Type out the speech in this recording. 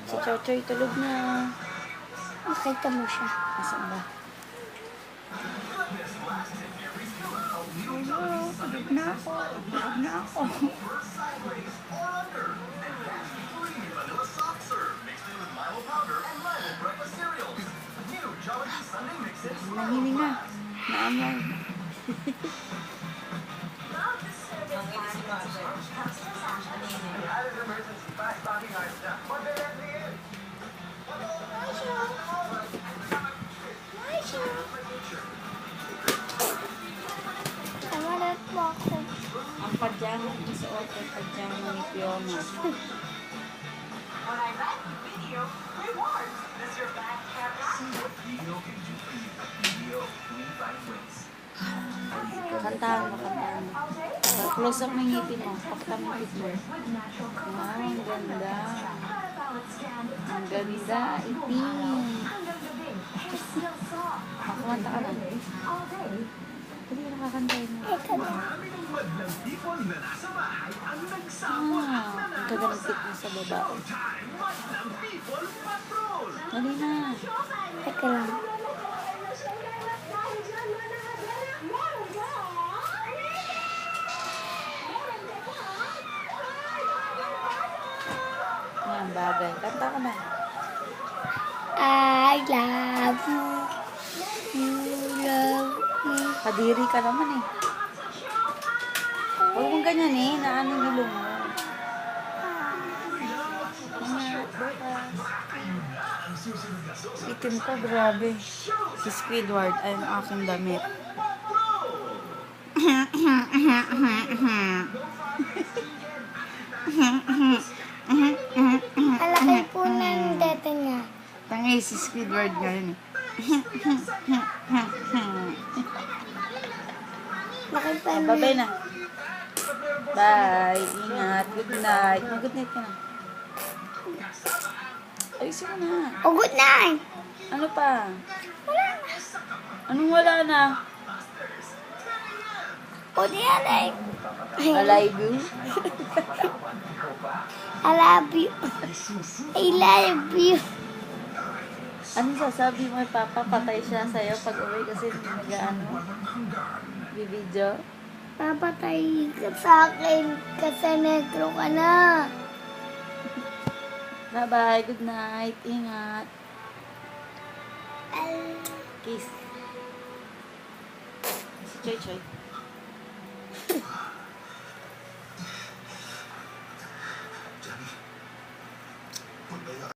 Si Chochoy tulog na. Nakita mo siya. Nasaan ba? Tulog na ako. Tulog na ako. Nanginig na. Naamay. Tamalat mo ako. Ang padyang isuot ay padyang ni Fiona. Kantahan mo, kantahan mo. Close up ng ngipin mo. Pakita mo ngipin mo. Wow, ang ganda. Ang ganda. Itim. Makumanta ka na. Hindi ka nakakantahin mo. Ang ganda ng tip mo sa babae. Dali na. Teka lang. Ayan, bagay. Kanta ka na. I love you. You love me. Kadiri ka naman eh. Huwag mong ganyan eh. Naano yung ilong mo. Ingat, bukas. Itim ko, grabe. Si Squidward ay ang aking damit. Alaki po ng dete niya. Tangay si Squidward ngayon eh. Laki pa niya. Babay na. Bye. Ingat. Good night. Good night ka na. Ayusin mo na. Oh, good night. Ano pa? Wala na. Anong wala na? O di alay. Alive you? I love you. I love you. Anong sasabi mo kay Papa? Patay siya sa'yo pag uwi kasi nag-ano? Bibidyo? Papatay ka sa akin kasi negro ka na. Bye-bye. Good night. Ingat. Kiss. Si Choy Choy.